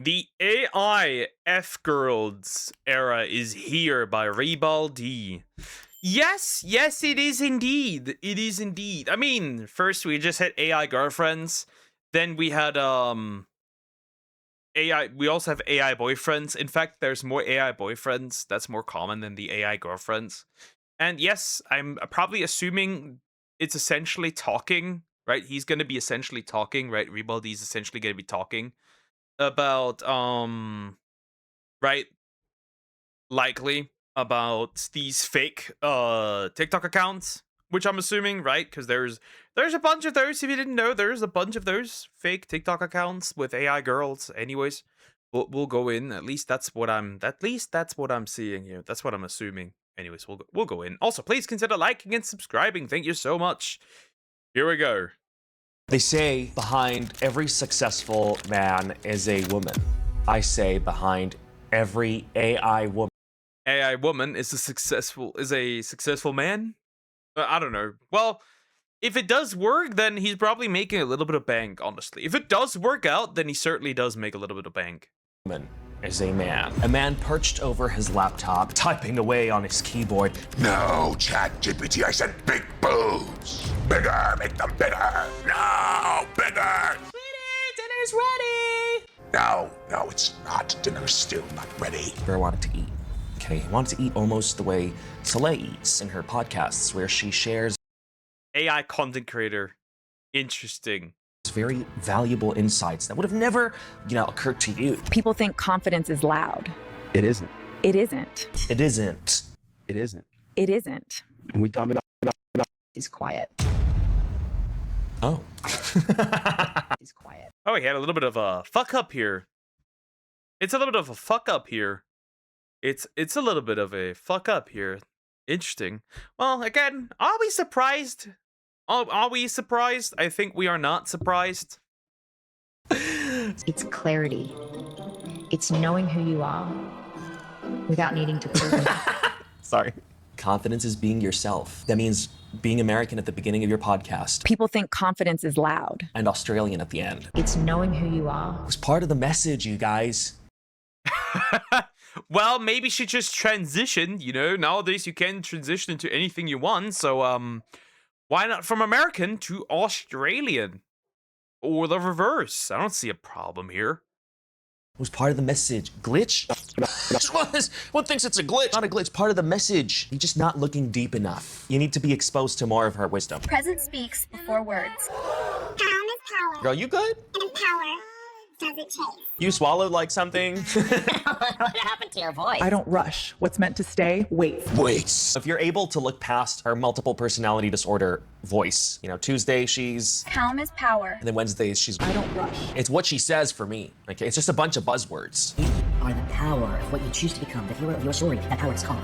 The AI F-Girls era is here by Rebal D. Yes, it is indeed. It is indeed. I mean, first we just had AI girlfriends, then we had AI. We also have AI boyfriends. In fact, there's more AI boyfriends. That's more common than the AI girlfriends. And yes, I'm probably assuming it's essentially talking, right? He's going to be essentially talking, right? Rebal D is essentially going to be talking about right, likely about these fake TikTok accounts, which I'm assuming, right? Because there's a bunch of those. If you didn't know, there's a bunch of those fake TikTok accounts with AI girls. Anyways, we'll go in. At least that's what I'm seeing here. That's what I'm assuming. Anyways, we'll go in. Also, please consider liking and subscribing. Thank you so much. Here we go. They say behind every successful man is a woman. I say behind every AI woman. AI woman is a successful man. I don't know. Well, if it does work, then he's probably making a little bit of bank, honestly. If it does work out, then he certainly does make a little bit of bank. Woman is a man. A man perched over his laptop, typing away on his keyboard. No, ChatGPT, I said big boobs. Bigger, make them bigger. No, bigger. Sweetie, dinner's ready. No, it's not. Dinner's still not ready. Bear wanted to eat. Okay, he wanted to eat almost the way Soleil eats in her podcasts, where she shares AI content creator. Interesting. very valuable insights that would have never, occurred to you. People think confidence is loud. It isn't. It isn't. It isn't. It isn't. It isn't. And we dumb it up. He's quiet. Oh. He's quiet. Oh, he had a little bit of a fuck up here. It's a little bit of a fuck up here. It's a little bit of a fuck up here. Interesting. Well, again, are we surprised? Are we surprised? I think we are not surprised. It's clarity. It's knowing who you are without needing to prove it. Sorry. Confidence is being yourself. That means being American at the beginning of your podcast People think confidence is loud. and Australian at the end. It's knowing who you are. It was part of the message, you guys. Well, maybe she just transitioned, nowadays you can transition into anything you want, so why not from American to Australian? Or the reverse. I don't see a problem here. It was part of the message. Glitch? What thinks it's a glitch? Not a glitch, part of the message. You're just not looking deep enough. You need to be exposed to more of her wisdom. Present speaks before words. Calm is power, Girl, you good? and power doesn't chase. You swallowed like something? What happened to your voice? I don't rush. What's meant to stay, waits. Wait. If you're able to look past her multiple personality disorder voice, Tuesday she's, Calm is power. and then Wednesdays she's, I don't rush. it's what she says for me. Okay, it's just a bunch of buzzwords. Are the power of what you choose to become, the hero of your story. That power is calm.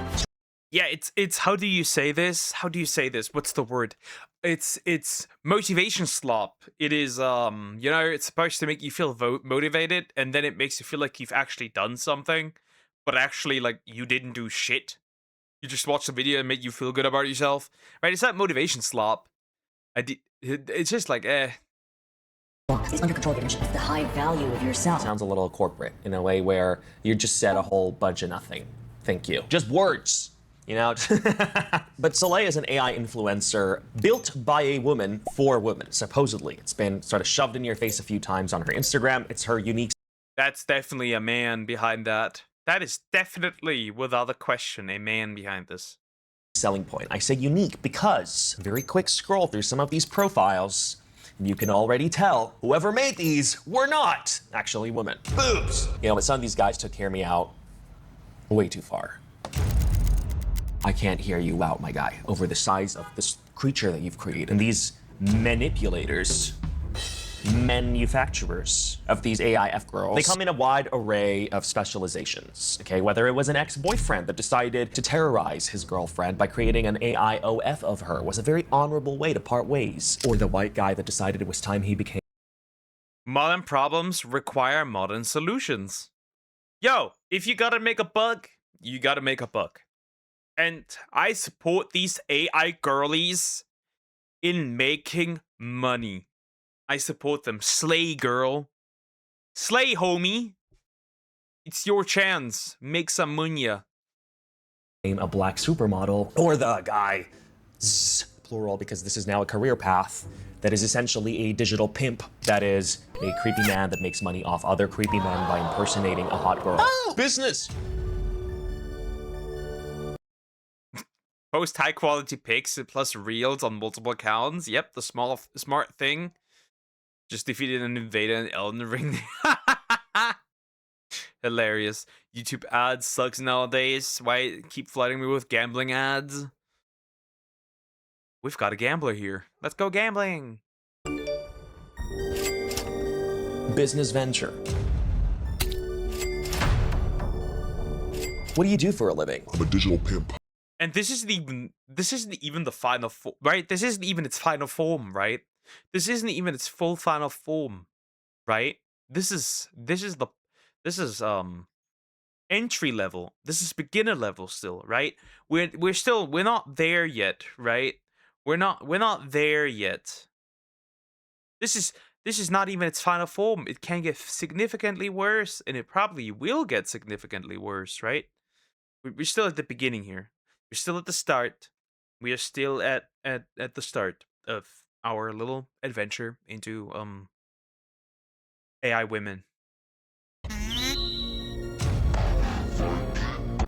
Yeah, it's how do you say this? What's the word? It's motivation slop. It is it's supposed to make you feel motivated, and then it makes you feel like you've actually done something, but actually like you didn't do shit. You just watch the video and make you feel good about yourself, right? It's that motivation slop. It's just like It's under control of your mission. The high value of yourself. Sounds a little corporate in a way where you just said a whole bunch of nothing. Thank you. Just words, But Soleil is an AI influencer built by a woman for women, supposedly. It's been sort of shoved in your face a few times on her Instagram. It's her unique That's definitely a man behind that. That is definitely, without a question, a man behind this. selling point. I say unique because very quick scroll through some of these profiles, and you can already tell whoever made these were not actually women. Boobs! But some of these guys took Hear Me Out way too far. I can't hear you out, my guy, over the size of this creature that you've created. And these manipulators, manufacturers of these AI F-girls, they come in a wide array of specializations, okay? Whether it was an ex-boyfriend that decided to terrorize his girlfriend by creating an AI OF of her was a very honorable way to part ways. Or the white guy that decided it was time he became Modern problems require modern solutions. Yo, if you gotta make a buck, you gotta make a buck. And I support these AI girlies in making money. I support them. Slay, girl. Slay, homie. It's your chance. Make some munya. A black supermodel, or the guy, plural, because this is now a career path that is essentially a digital pimp that is a creepy man that makes money off other creepy men by impersonating a hot girl. Oh, business! Post high quality pics plus reels on multiple accounts. Yep, the smart thing. Just defeated an invader in Elden Ring. Hilarious. YouTube ads sucks nowadays. Why keep flooding me with gambling ads? We've got a gambler here. Let's go gambling. Business venture. What do you do for a living? I'm a digital pimp. And this isn't even the final form, right? This isn't even its final form, right? This isn't even its full final form, right? This is entry level. This is beginner level still, right? We're not there yet, right? We're not there yet. This is not even its final form. It can get significantly worse, and it probably will get significantly worse, right? We're still at the beginning here. We're still at the start. We are still at the start of our little adventure into AI women.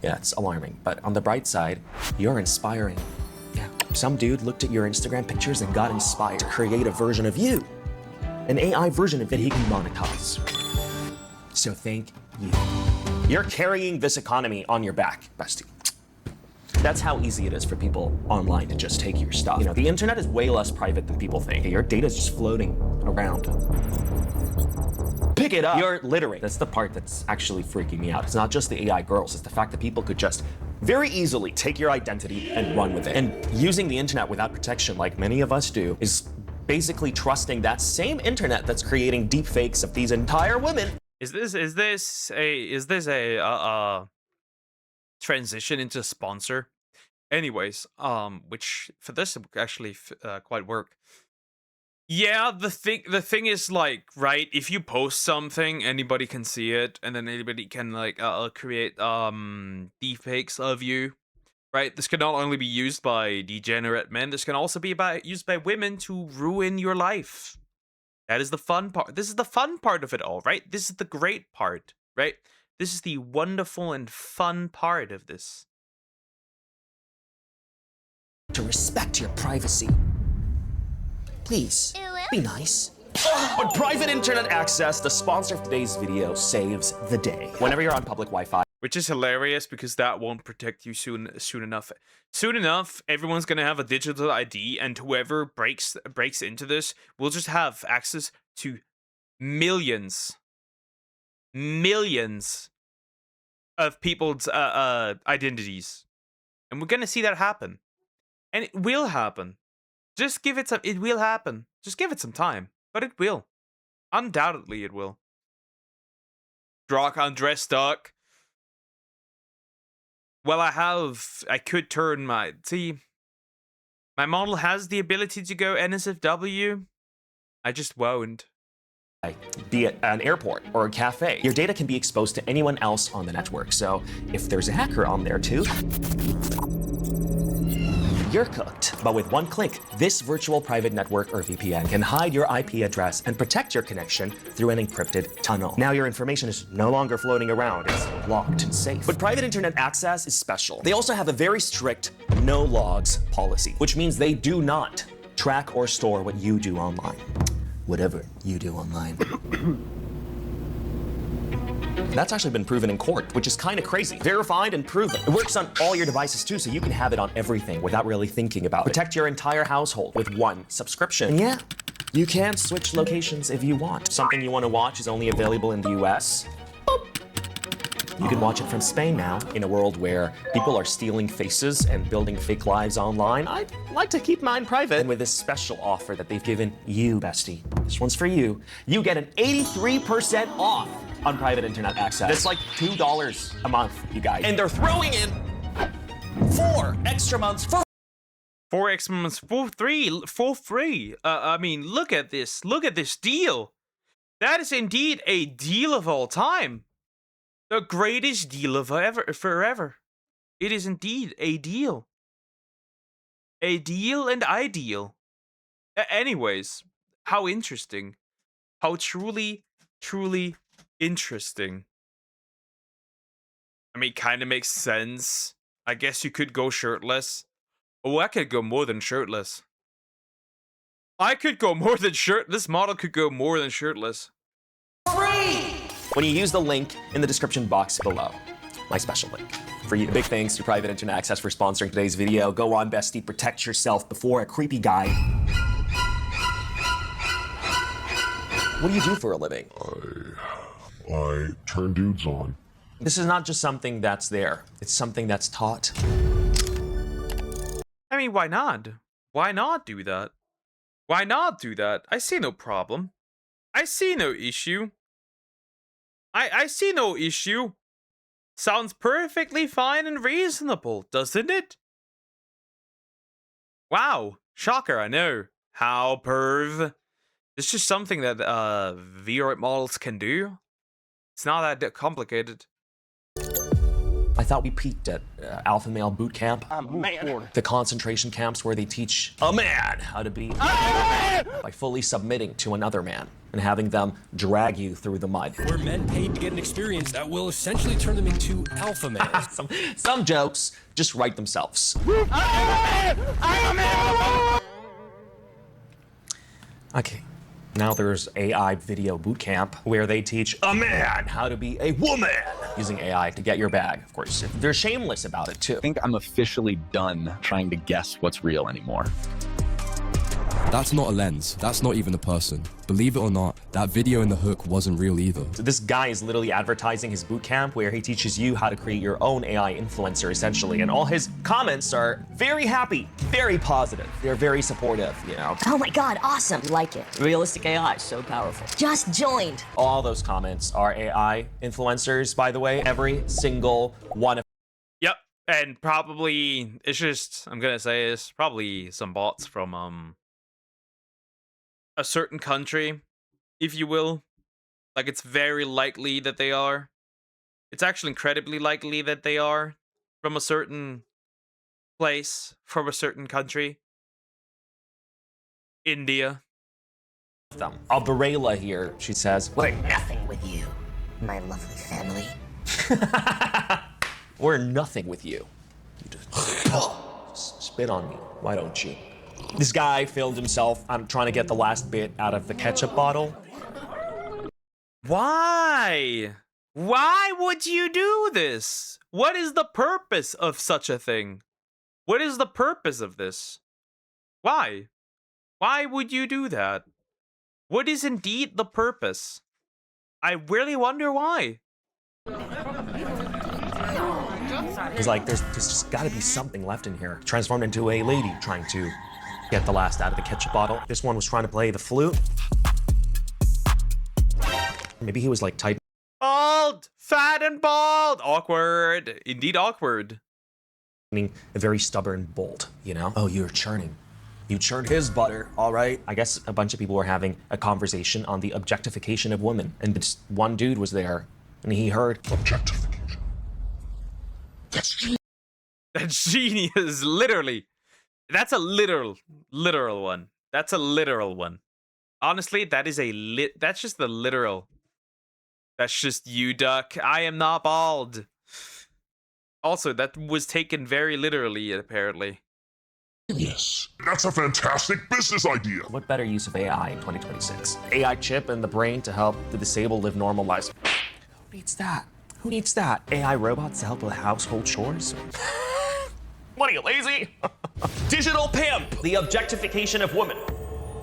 Yeah, it's alarming, but on the bright side, you're inspiring. Yeah, some dude looked at your Instagram pictures and got inspired to create a version of you. An AI version of it he can monetize. So thank you. You're carrying this economy on your back, bestie. That's how easy it is for people online to just take your stuff. You know, the internet is way less private than people think. Your data is just floating around. Pick it up. You're littering. That's the part that's actually freaking me out. It's not just the AI girls. It's the fact that people could just very easily take your identity and run with it. And using the internet without protection, like many of us do, is basically trusting that same internet that's creating deep fakes of these entire women. Is this a transition into sponsor? Anyways, which for this would actually quite work. Yeah, the thing is, like, right, if you post something, anybody can see it, and then anybody can like create deepfakes of you, right? This can not only be used by degenerate men, this can also be used by women to ruin your life. That is the fun part. This is the fun part of it all, right? This is the great part, right? This is the wonderful and fun part of this. To respect your privacy. Please, be nice. But private internet access, the sponsor of today's video, saves the day. Whenever you're on public Wi-Fi. Which is hilarious because that won't protect you soon enough. Soon enough, everyone's gonna have a digital ID, and whoever breaks into this will just have access to millions of people's identities, and we're gonna see that happen, and it will happen. Just give it some. It will happen. Just give it some time, but it will. Undoubtedly, it will. Drock undressed duck. Well, I could turn my... See, my model has the ability to go NSFW. I just won't. Be it an airport or a cafe, your data can be exposed to anyone else on the network. So if there's a hacker on there too, you're cooked. But with one click, this virtual private network or VPN can hide your IP address and protect your connection through an encrypted tunnel. Now your information is no longer floating around. It's locked and safe. But private internet access is special. They also have a very strict no logs policy, which means they do not track or store what you do online. Whatever you do online. That's actually been proven in court, which is kind of crazy. Verified and proven. It works on all your devices too, so you can have it on everything without really thinking about it. Protect your entire household with one subscription. And yeah, you can switch locations if you want. Something you want to watch is only available in the US. Boop. You can watch it from Spain now. In a world where people are stealing faces and building fake lives online, I'd like to keep mine private. And with this special offer that they've given you, bestie, this one's for you, you get an 83% off on private internet access. That's like $2 a month, you guys. And they're throwing in 4 extra months for 4 extra months for free. I mean, look at this. Look at this deal. That is indeed a deal of all time. The greatest deal of ever, forever. It is indeed a deal. A deal and ideal. Anyways, how interesting. How truly, truly interesting. I mean, kind of makes sense. I guess you could go shirtless. Oh, I could go more than shirtless. I could go more than This model could go more than shirtless. When you use the link in the description box below, my special link. For you, big thanks to Private Internet Access for sponsoring today's video. Go on, bestie, protect yourself before a creepy guy. What do you do for a living? I turn dudes on. This is not just something that's there. It's something that's taught. I mean, why not? Why not do that? Why not do that? I see no problem. I see no issue. I see no issue. Sounds perfectly fine and reasonable, doesn't it? Wow. Shocker, I know. How perv. It's just something that VR models can do. It's not that complicated. I thought we peaked at Alpha Male Boot Camp. The concentration camps where they teach a man how to be by fully submitting to another man and having them drag you through the mud. Where men paid to get an experience that will essentially turn them into alpha males. Some jokes just write themselves. Okay. Now there's AI video boot camp where they teach a man how to be a woman using AI to get your bag. Of course, they're shameless about it too. I think I'm officially done trying to guess what's real anymore. That's not a lens. That's not even a person. Believe it or not, that video in the hook wasn't real either. So this guy is literally advertising his boot camp where he teaches you how to create your own AI influencer essentially. And all his comments are very happy, very positive. They're very supportive, you know. Oh my god, awesome. Like it. Realistic AI, so powerful. Just joined. All those comments are AI influencers, by the way. Every single one of Yep. And probably, it's just, I'm gonna say it's probably some bots from, a certain country, if you will. Like, it's very likely that they are. It's actually incredibly likely that they are from a certain place, from a certain country. India. them. Albarela here, she says. We're nothing with you, my lovely family. We're nothing with you. You just spit on me. Why don't you? This guy filmed himself. I'm trying to get the last bit out of the ketchup bottle. Why? Why would you do this? What is the purpose of such a thing? What is the purpose of this? Why? Why would you do that? What is indeed the purpose? I really wonder why. He's like, there's just gotta be something left in here. Transformed into a lady trying to get the last out of the ketchup bottle. This one was trying to play the flute. Maybe he was like typing. Bald! Fat and bald! Awkward. Indeed awkward. A very stubborn bolt, you know? Oh, you're churning. You churned his butter, all right? I guess a bunch of people were having a conversation on the objectification of women. And this one dude was there, and he heard... Objectification. That's genius. That's genius, literally. That's a literal one. That's a literal one. Honestly, that is that's just the literal. That's just you, duck. I am not bald. Also, that was taken very literally, apparently. Yes. That's a fantastic business idea. What better use of AI in 2026? AI chip in the brain to help the disabled live normal lives. Who needs that? Who needs that? AI robots to help with household chores? What are you, lazy? Digital pimp, the objectification of women.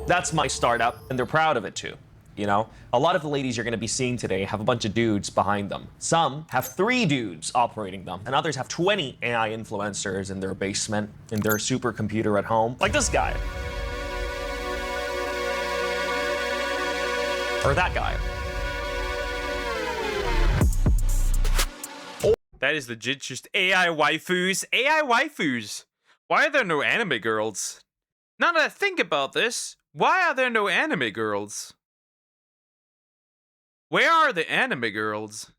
That's my startup, and they're proud of it too. You know, a lot of the ladies you're gonna be seeing today have a bunch of dudes behind them. Some have 3 dudes operating them, and others have 20 AI influencers in their basement, in their supercomputer at home, like this guy. Or that guy. That is legit just AI waifus. AI waifus. Why are there no anime girls? Now that I think about this, why are there no anime girls? Where are the anime girls?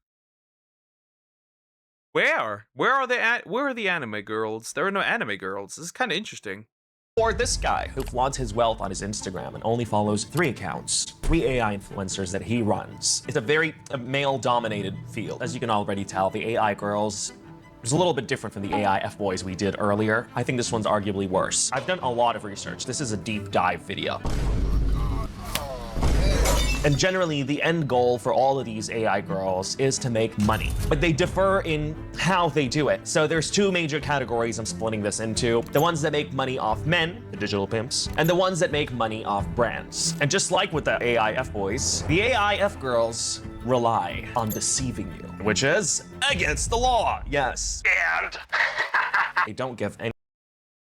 Where are the anime girls? There are no anime girls. This is kind of interesting. Or this guy who flaunts his wealth on his Instagram and only follows 3 accounts, 3 AI influencers that he runs. It's a very male-dominated field. As you can already tell, the AI girls is a little bit different from the AI F-boys we did earlier. I think this one's arguably worse. I've done a lot of research. This is a deep dive video. And generally, the end goal for all of these AI girls is to make money. But they differ in how they do it. So there's 2 major categories I'm splitting this into. The ones that make money off men, the digital pimps, and the ones that make money off brands. And just like with the AI F-boys, the AI F-girls rely on deceiving you, which is against the law, yes. And they don't give any.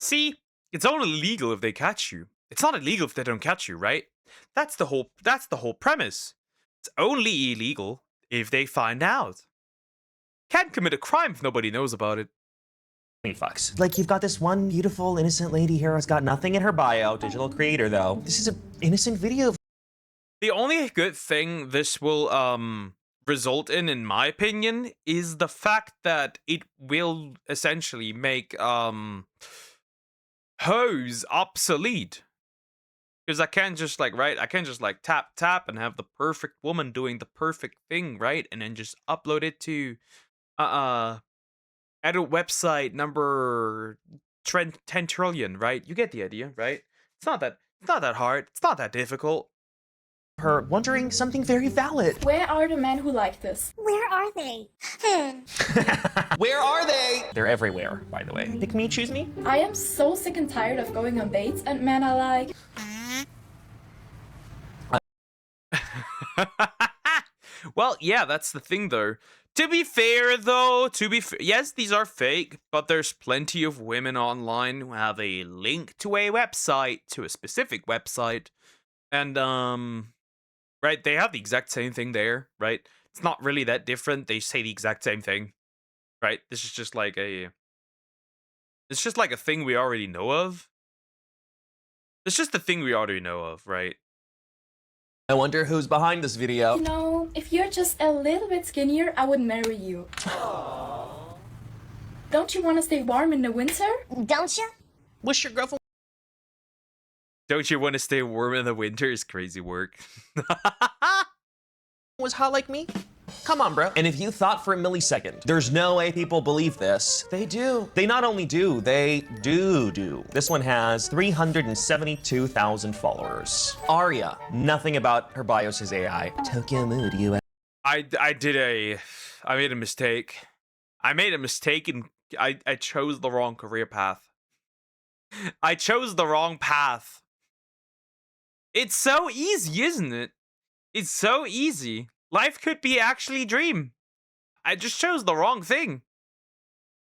See, it's only legal if they catch you. It's not illegal if they don't catch you, right? That's the whole premise. It's only illegal if they find out. Can't commit a crime if nobody knows about it. Fucks. Like, you've got this one beautiful, innocent lady here who's got nothing in her bio, digital creator though. This is an innocent video. The only good thing this will result in my opinion, is the fact that it will essentially make hoes obsolete. Because I can't just like, right? I can't just like tap and have the perfect woman doing the perfect thing, right? And then just upload it to adult website number 10 trillion, right? You get the idea, right? It's not that hard. It's not that difficult. Her wondering something very valid. Where are the men who like this? Where are they? Where are they? They're everywhere, by the way. Pick me, choose me. I am so sick and tired of going on dates and men are like... Well, yeah, that's the thing, though. To be fair, though, yes, these are fake, but there's plenty of women online who have a link to a website, to a specific website, and, right, they have the exact same thing there, right? It's not really that different. They say the exact same thing, right? This is just like it's just like a thing we already know of. It's just a thing we already know of, right? I wonder who's behind this video. You know, if you're just a little bit skinnier, I would marry you. Don't you want to stay warm in the winter? Don't you? Wish your girlfriend Don't you want to stay warm in the winter? Is crazy work. was hot like me? Come on, bro. And if you thought for a millisecond, there's no way people believe this, they do. They not only do, they do. This one has 372,000 followers. Arya, nothing about her bio says AI. Tokyo Mood, US. I made a mistake. I made a mistake and I chose the wrong career path. I chose the wrong path. It's so easy, isn't it? It's so easy. Life could be actually a dream. I just chose the wrong thing.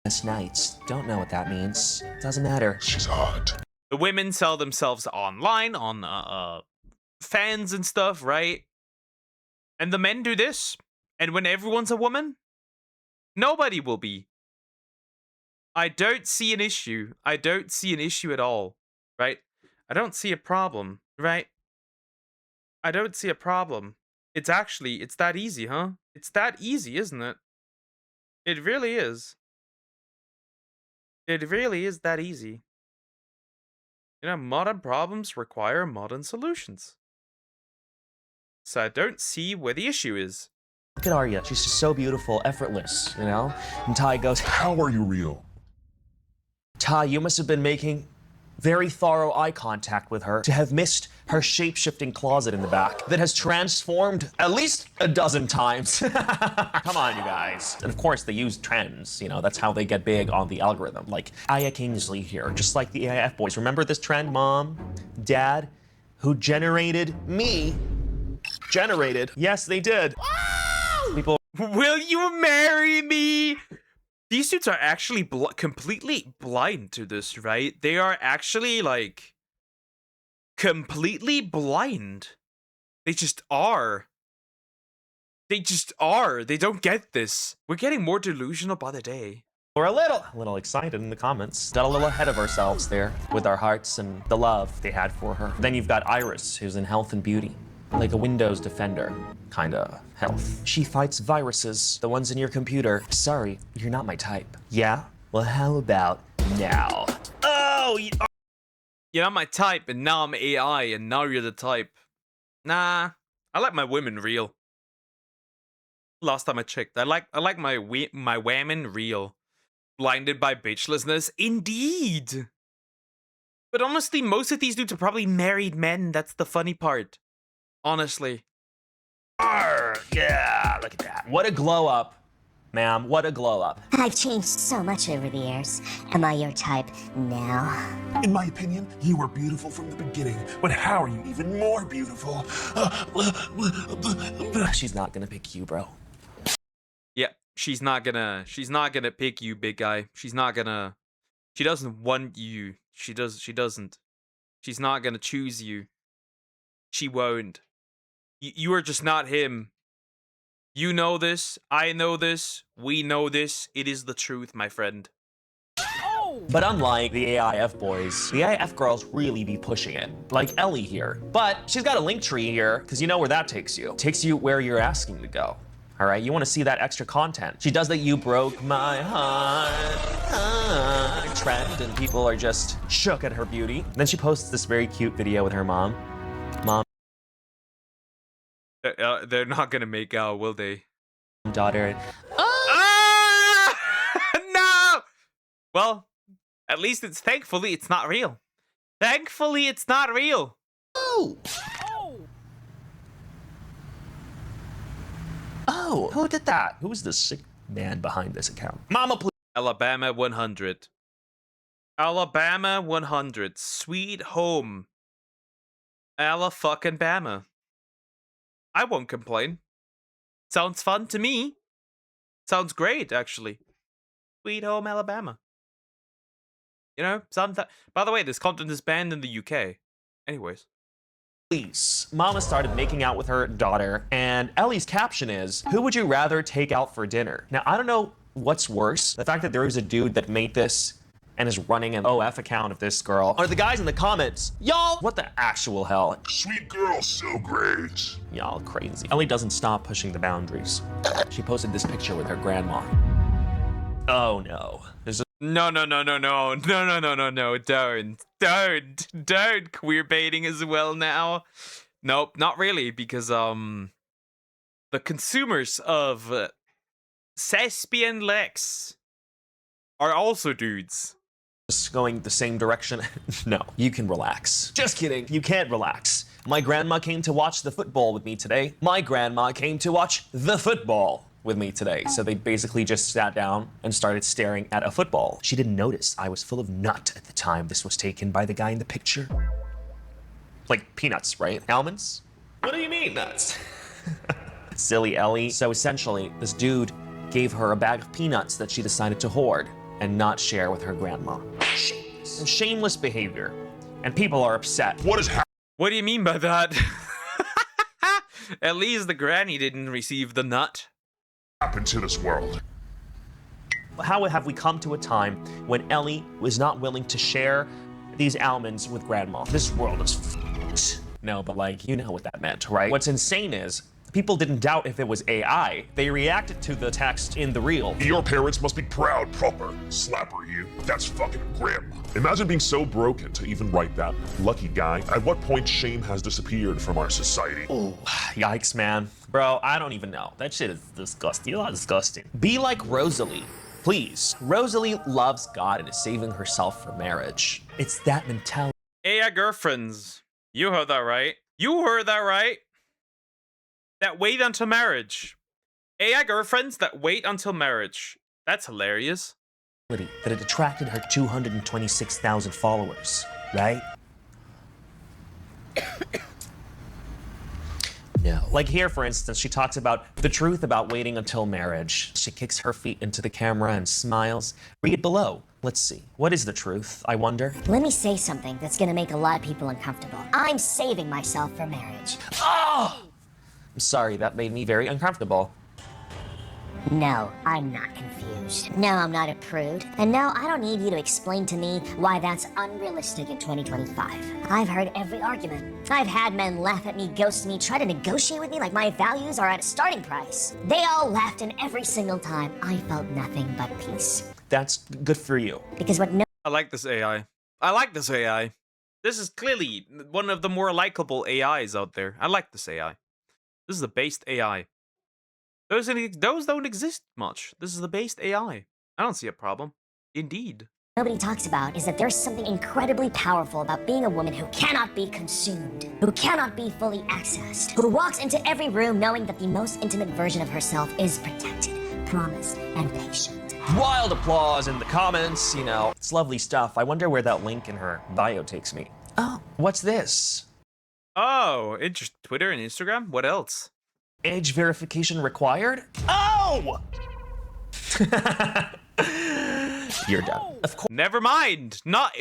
Last nights. Don't know what that means. Doesn't matter. She's hot. The women sell themselves online on fans and stuff, right? And the men do this. And when everyone's a woman, nobody will be. I don't see an issue. I don't see an issue at all, right? I don't see a problem, right? I don't see a problem. It's that easy, huh? It's that easy, isn't it? It really is. It really is that easy. You know, modern problems require modern solutions. So I don't see where the issue is. Look at Arya. She's just so beautiful, effortless, you know? And Ty goes, How are you real? Ty, you must have been making very thorough eye contact with her to have missed her shape-shifting closet in the back that has transformed at least a dozen times. Come on, you guys. And of course, they use trends. You know, that's how they get big on the algorithm. Like Aya Kingsley here, just like the AIF boys. Remember this trend, Mom? Dad? Who generated me? Generated. Yes, they did. People. Will you marry me? These dudes are actually completely blind to this, right? They are actually, like, completely blind. They just are. They just are. They don't get this. We're getting more delusional by the day. We're a little excited in the comments. Got a little ahead of ourselves there with our hearts and the love they had for her. Then you've got Iris, who's in health and beauty. like a Windows Defender kinda health. She fights viruses, the ones in your computer. Sorry, you're not my type. Yeah? Well, how about now? Oh, You're not my type, and now I'm AI, and now you're the type. Nah, I like my women real. Last time I checked, I like my women real. Blinded by bitchlessness, indeed. But honestly, most of these dudes are probably married men. That's the funny part. Honestly. Yeah, look at that. What a glow up. Ma'am, what a glow up. I've changed so much over the years. Am I your type now? In my opinion, you were beautiful from the beginning, but how are you even more beautiful? She's not gonna pick you, bro. Yeah, she's not gonna pick you, big guy. She doesn't want you. She doesn't. She's not gonna choose you. She won't. You are just not him. You know this. I know this. We know this. It is the truth, my friend. But unlike the AIF boys, the AIF girls really be pushing it. Like Ellie here. But she's got a link tree here, because you know where that takes you. It takes you where you're asking to go. All right, you want to see that extra content. She does that "you broke my heart" trend, and people are just shook at her beauty. And then she posts this very cute video with her mom. They're not gonna make out, will they? Daughter. Ah! No! Well, at least thankfully it's not real. Thankfully it's not real. Oh, who did that? Who is the sick man behind this account? Mama, please. Alabama 100. Alabama 100. Sweet home. Ala-fucking-Bama. I won't complain. Sounds fun to me. Sounds great, actually. Sweet home Alabama. You know, by the way, this content is banned in the UK. Anyways. Please. Mama started making out with her daughter, and Ellie's caption is, "Who would you rather take out for dinner?" Now, I don't know what's worse, the fact that there is a dude that made this and is running an OF account of this girl, or the guys in the comments, y'all, what the actual hell? Sweet girl, so great. Y'all crazy. Ellie doesn't stop pushing the boundaries. She posted this picture with her grandma. Oh no. There's No, don't queer baiting as well now. Nope, not really, because the consumers of Thespian Lex are also dudes. just going the same direction. No, you can relax. Just kidding, you can't relax. My grandma came to watch the football with me today. My grandma came to watch the football with me today. So they basically just sat down and started staring at a football. She didn't notice I was full of nut at the time this was taken by the guy in the picture. Like peanuts, right? Almonds? What do you mean nuts? Silly Ellie. So essentially, this dude gave her a bag of peanuts that she decided to hoard and not share with her grandma. Shameless. Shameless behavior. And people are upset. What is happening? What do you mean by that? At least the granny didn't receive the nut. Happened to this world? How have we come to a time when Ellie was not willing to share these almonds with grandma? This world is f***ed. No, but like, you know what that meant, right? What's insane is, people didn't doubt if it was AI. They reacted to the text in the reel. Your parents must be proud, proper. Slapper you. That's fucking grim. Imagine being so broken to even write that. Lucky guy. At what point shame has disappeared from our society? Oh, yikes, man. Bro, I don't even know. That shit is disgusting. You're not disgusting. Be like Rosalie. Please. Rosalie loves God and is saving herself for marriage. It's that mentality. AI girlfriends. You heard that right. You heard that right. That wait until marriage. AI girlfriends that wait until marriage. That's hilarious. That it attracted her 226,000 followers, right? No. Like here, for instance, she talks about the truth about waiting until marriage. She kicks her feet into the camera and smiles. Read it below. Let's see. What is the truth, I wonder? Let me say something that's gonna make a lot of people uncomfortable. I'm saving myself for marriage. Oh! I'm sorry, that made me very uncomfortable. No, I'm not confused. No, I'm not a prude. And no, I don't need you to explain to me why that's unrealistic in 2025. I've heard every argument. I've had men laugh at me, ghost me, try to negotiate with me like my values are at a starting price. They all laughed, and every single time I felt nothing but peace. That's good for you. Because what no I like this AI. I like this AI. This is clearly one of the more likable AIs out there. I like this AI. This is the based AI. Those don't exist much. This is the based AI. I don't see a problem. Indeed. nobody talks about is that there's something incredibly powerful about being a woman who cannot be consumed, who cannot be fully accessed, who walks into every room knowing that the most intimate version of herself is protected, promised, and patient. Wild applause in the comments, you know. It's lovely stuff. I wonder where that link in her bio takes me. Oh, what's this? Oh, interesting. Twitter and Instagram? What else? Age verification required? Oh! You're done. Of course. Never mind. Not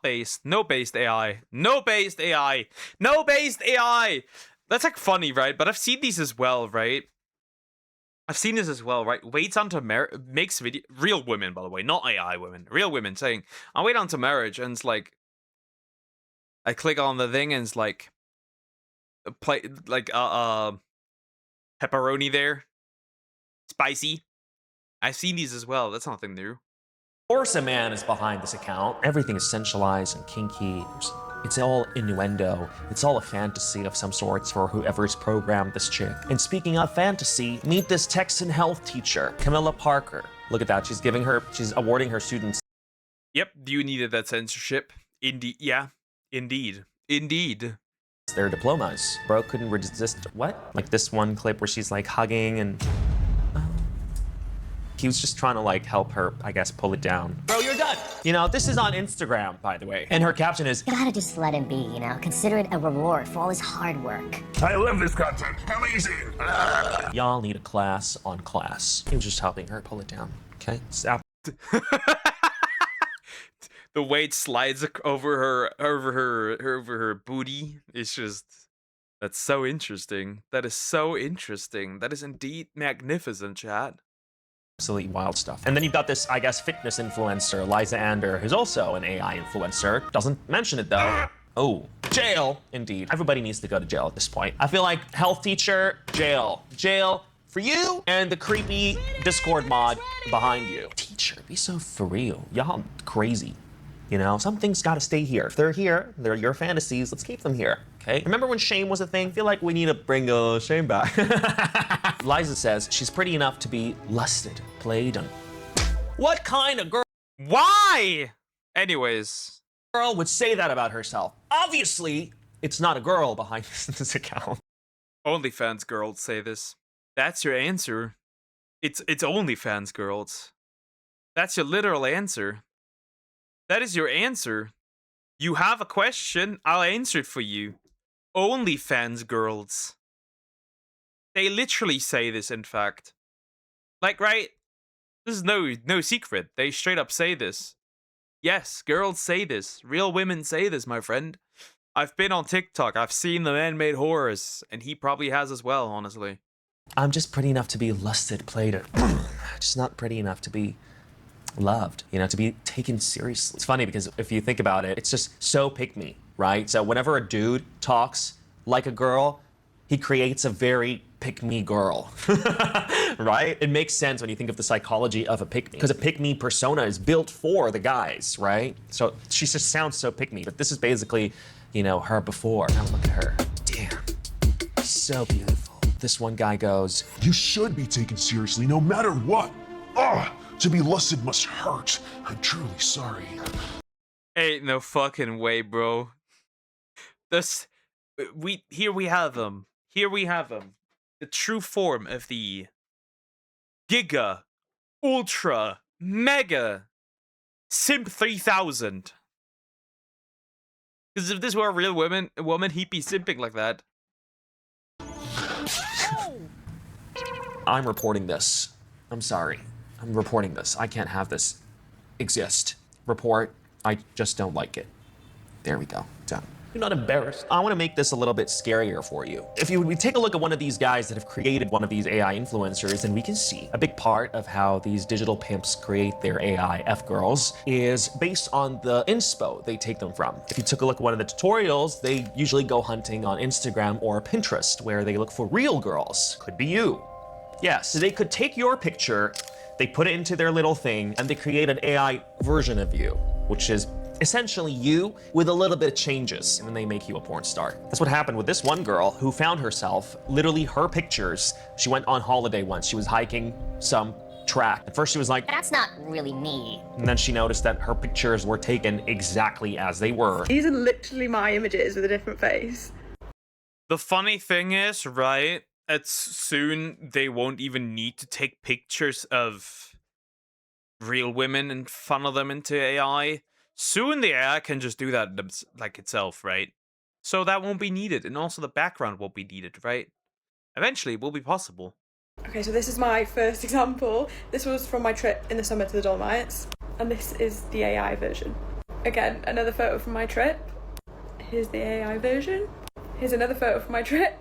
based. No based AI. No based AI. No based AI. That's like funny, right? But I've seen these as well, right? I've seen this as well, right? Waits onto marriage, makes video. Real women, by the way, not AI women. Real women saying, "I'll wait onto marriage," and it's like, I click on the thing and it's like, pepperoni there, spicy. I've seen these as well. That's nothing new. Of course a man is behind this account. Everything is sensualized and kinky. It's all innuendo. It's all a fantasy of some sorts for whoever's programmed this chick. And speaking of fantasy, meet this Texan health teacher, Camilla Parker. Look at that. She's awarding her students. Yep, you needed that censorship. Indeed, yeah, indeed. Their diplomas. Bro couldn't resist, what? Like this one clip where she's like hugging and... He was just trying to like help her, I guess, pull it down. Bro, you're done. You know, this is on Instagram, by the way. And her caption is, You gotta just let him be, you know? Consider it a reward for all his hard work. I love this content. Amazing. y'all need a class on class. He was just helping her pull it down, okay? Stop. The way it slides over her booty is just, that's so interesting. That is so interesting. That is indeed magnificent, chat. Absolutely wild stuff. And then you've got this, I guess, fitness influencer, Liza Ander, who's also an AI influencer. Doesn't mention it though. Oh, jail, indeed. Everybody needs to go to jail at this point. I feel like health teacher, jail. Jail for you and the creepy Discord mod behind you. Teacher, be so for real. Y'all crazy. You know, some things gotta stay here. If they're here, they're your fantasies, let's keep them here, okay? Remember when shame was a thing? I feel like we need to bring shame back. Liza says she's pretty enough to be lusted, played, and... What kind of girl... Why? Anyways. Girl would say that about herself? Obviously, it's not a girl behind this account. OnlyFans girls say this. That's your answer. It's OnlyFans girls. That's your literal answer. That is your answer. You have a question, I'll answer it for you. OnlyFans girls. They literally say this, in fact. Like, right? This is no secret. They straight up say this. Yes, girls say this. Real women say this, my friend. I've been on TikTok. I've seen the man-made horrors. And he probably has as well, honestly. I'm just pretty enough to be lusted, played, just not pretty enough to be loved, you know, to be taken seriously. It's funny because if you think about it, it's just so pick-me, right? So whenever a dude talks like a girl, he creates a very pick-me girl, right? It makes sense when you think of the psychology of a pick-me, because a pick-me persona is built for the guys, right? So she just sounds so pick-me, but this is basically, you know, her before. Now look at her. Damn, so beautiful. This one guy goes, You should be taken seriously no matter what. To be lusted must hurt. I'm truly sorry. Ain't no fucking way, bro. Here we have them. Here we have them. The true form of the Giga, Ultra, Mega, Simp 3000. Because if this were a real woman, he'd be simping like that. I'm reporting this. I'm sorry. I'm reporting this. I can't have this exist. Report. I just don't like it. There we go. Done. You're not embarrassed. I want to make this a little bit scarier for you. If we take a look at one of these guys that have created one of these AI influencers, and we can see a big part of how these digital pimps create their AI F-girls is based on the inspo they take them from. If you took a look at one of the tutorials, they usually go hunting on Instagram or Pinterest, where they look for real girls. Could be you. Yes, so they could take your picture, they put it into their little thing, and they create an AI version of you, which is essentially you with a little bit of changes, and then they make you a porn star. That's what happened with this one girl who found herself, literally her pictures. She went on holiday once. She was hiking some track. At first she was like, That's not really me. and then she noticed that her pictures were taken exactly as they were. These are literally my images with a different face. The funny thing is, right, it's soon they won't even need to take pictures of real women and funnel them into AI. Soon the AI can just do that like itself, right? So that won't be needed, and also the background won't be needed, right? Eventually it will be possible. Okay, so this is my first example. This was from my trip in the summer to the Dolomites, and this is the AI version. Again, another photo from my trip. Here's the AI version. Here's another photo from my trip.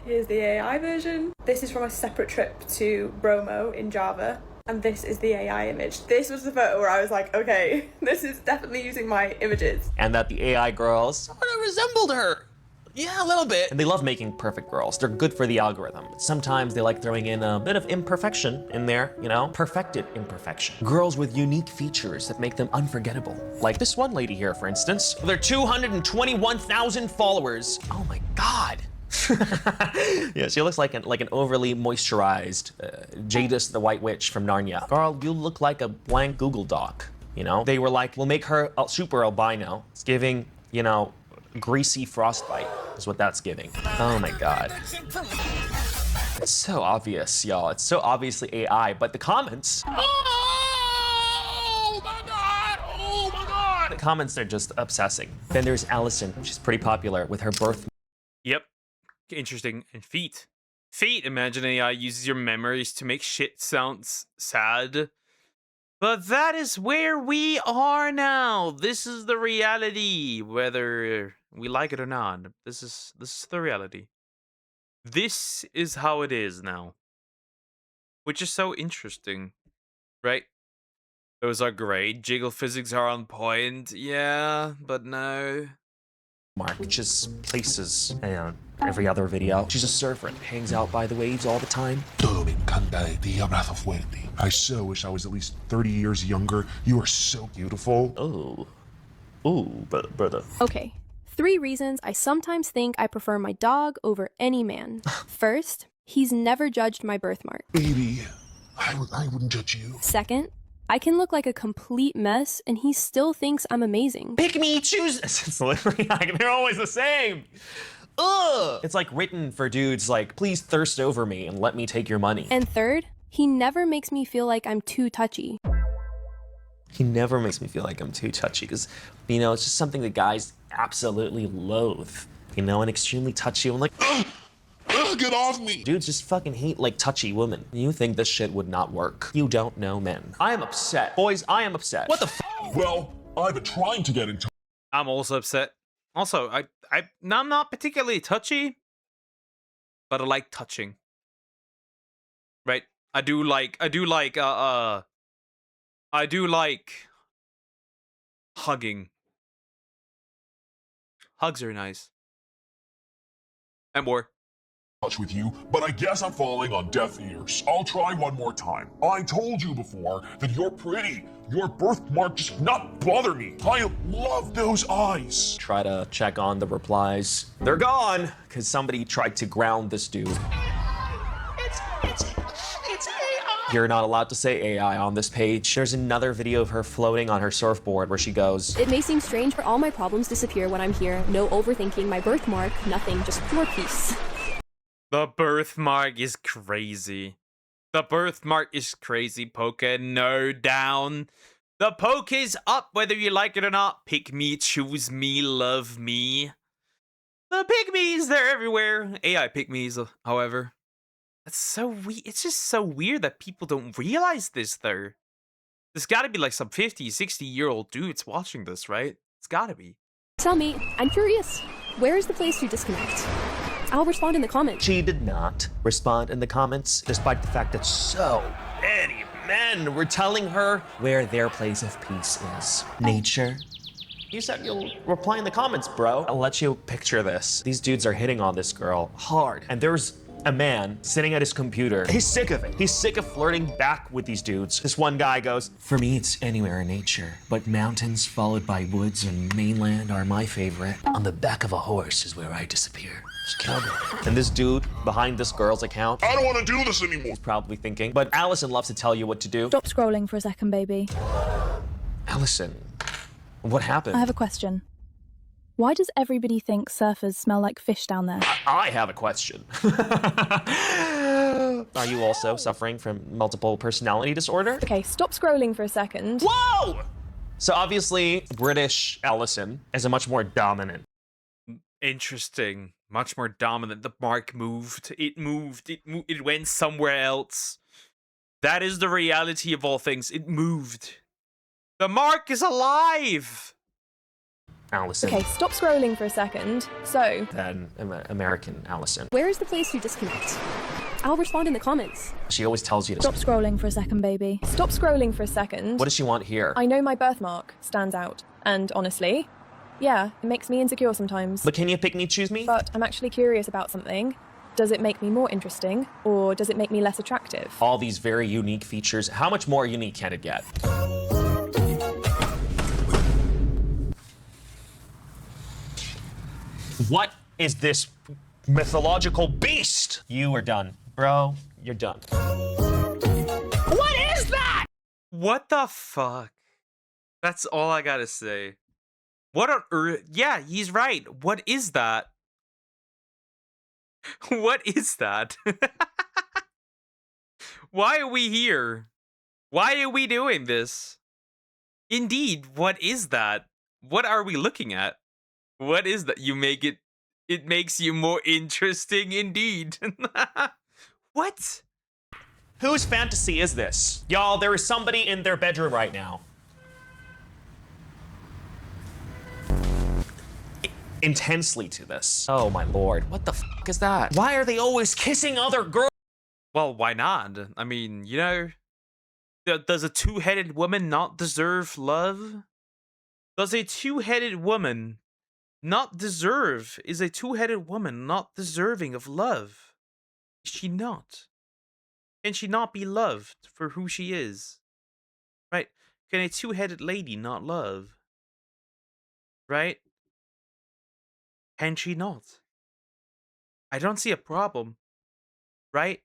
Here's the AI version. This is from a separate trip to Bromo in Java. And this is the AI image. This was the photo where I was like, okay, this is definitely using my images. And that the AI girls sort of resembled her. Yeah, a little bit. And they love making perfect girls. They're good for the algorithm. Sometimes they like throwing in a bit of imperfection in there, you know? Perfected imperfection. Girls with unique features that make them unforgettable. Like this one lady here, for instance. With her 221,000 followers. Oh my God. Yeah, she looks like an overly moisturized Jadis the White Witch from Narnia. Girl, you look like a blank Google Doc, you know? They were like, we'll make her super albino. It's giving, you know, greasy frostbite is what that's giving. Oh my God. It's so obvious, y'all. It's so obviously AI, but the comments... Oh my God! Oh my God! The comments are just obsessing. Then there's Allison. She's pretty popular with her birth... Yep. Interesting. And feet. Feet. Imagine AI uses your memories to make shit sounds sad. But that is where we are now. This is the reality, whether we like it or not. This is the reality. This is how it is now. Which is so interesting, right? Those are great. Jiggle physics are on point. Yeah, but no. Mark, which is places and every other video. She's a surfer and hangs out by the waves all the time. Todo me encanta de ti, abrazo fuerte. I so wish I was at least 30 years younger. You are so beautiful. Brother. Okay, 3 reasons I sometimes think I prefer my dog over any man. First, he's never judged my birthmark. Baby, I wouldn't judge you. Second, I can look like a complete mess and he still thinks I'm amazing. Pick me, choose. It's literally like they're always the same. Ugh. It's like written for dudes like, please thirst over me and let me take your money. And third, he never makes me feel like I'm too touchy. He never makes me feel like I'm too touchy because, you know, it's just something that guys absolutely loathe, you know, and extremely touchy. I'm like, get off me. Dudes just fucking hate like touchy women. You think this shit would not work. You don't know men. I am upset. Boys, I am upset. What the f? Well, I've been trying to get into... I'm also upset. Also, I'm not particularly touchy, but I like touching. Right? I do like hugging. Hugs are nice. And more. Touch with you, but I guess I'm falling on deaf ears. I'll try one more time. I told you before that you're pretty. Your birthmark just not bother me. I love those eyes. Try to check on the replies. They're gone because somebody tried to ground this dude. It's AI. You're not allowed to say AI on this page. There's another video of her floating on her surfboard where she goes, It may seem strange, but all my problems disappear when I'm here. No overthinking my birthmark, nothing, just pure peace. The birthmark is crazy. The birthmark is crazy, Poke. No down. The poke is up whether you like it or not. Pick me, choose me, love me. The pygmies, they're everywhere. AI pygmies, however. That's so weird. It's just so weird that people don't realize this, though. There's gotta be like some 50, 60-year-old dudes watching this, right? It's gotta be. Tell me, I'm curious. Where is the place to disconnect? I'll respond in the comments. She did not respond in the comments, despite the fact that so many men were telling her where their place of peace is. Nature. You said you'll reply in the comments, bro. I'll let you picture this. These dudes are hitting on this girl hard. And there's a man sitting at his computer. He's sick of it. He's sick of flirting back with these dudes. This one guy goes, "For me, it's anywhere in nature, but mountains followed by woods and mainland are my favorite. On the back of a horse is where I disappear." Just kill me. And this dude behind this girl's account, I don't want to do this anymore. he's probably thinking, but Allison loves to tell you what to do. Stop scrolling for a second, baby. Allison, what happened? I have a question. Why does everybody think surfers smell like fish down there? I have a question. Are you also suffering from multiple personality disorder? Okay, stop scrolling for a second. Whoa! So obviously, British Allison is a much more dominant. Interesting. Much more dominant. The mark moved. It moved. It went somewhere else. That is the reality of all things. It moved. The mark is alive! Allison. Okay, stop scrolling for a second. So, Then American Allison. Where is the place to disconnect? I'll respond in the comments. She always tells you to stop scrolling for a second, baby. Stop scrolling for a second. What does she want here? I know my birthmark stands out. And honestly, yeah, it makes me insecure sometimes. But can you pick me, choose me? But I'm actually curious about something. Does it make me more interesting, or does it make me less attractive? All these very unique features. How much more unique can it get? What is this mythological beast? You are done. Bro, you're done. What is that? What the fuck? That's all I gotta say. What on earth? Yeah, he's right. What is that? What is that? Why are we here? Why are we doing this? Indeed, what is that? What are we looking at? What is that? You make it... It makes you more interesting indeed. What? Whose fantasy is this? Y'all, there is somebody in their bedroom right now. Intensely to this. Oh my lord, what the fuck is that? Why are they always kissing other girls? Well, why not? I mean, you know, does a two-headed woman not deserve love? Does a two-headed woman not deserve? Is a two-headed woman not deserving of love? Is she not? Can she not be loved for who she is? Right? Can a two-headed lady not love? Right? Can she not? I don't see a problem. Right?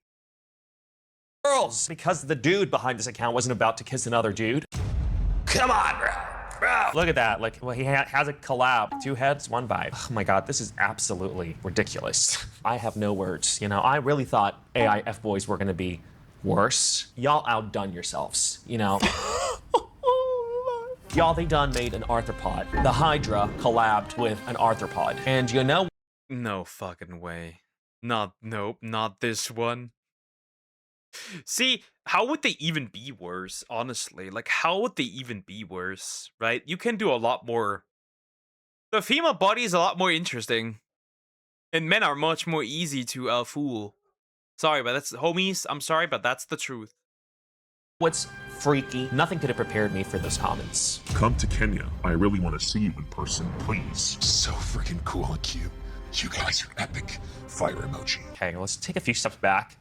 Girls! Because the dude behind this account wasn't about to kiss another dude. Come on, bro! Look at that. Like, well, he has a collab. 2 heads, 1 vibe. Oh my god, this is absolutely ridiculous. I have no words. You know, I really thought AI F-boys were gonna be worse. Y'all outdone yourselves, you know. Y'all, they done made an arthropod. The Hydra collabed with an arthropod. And you know... No fucking way. Nope, not this one. See, how would they even be worse, honestly? Like, how would they even be worse, right? You can do a lot more. The female body is a lot more interesting. And men are much more easy to fool. Sorry, but that's... Homies, I'm sorry, but that's the truth. What's freaky? Nothing could have prepared me for those comments. Come to Kenya. I really want to see you in person, please. So freaking cool and cute. You guys are epic. Fire emoji. Okay, let's take a few steps back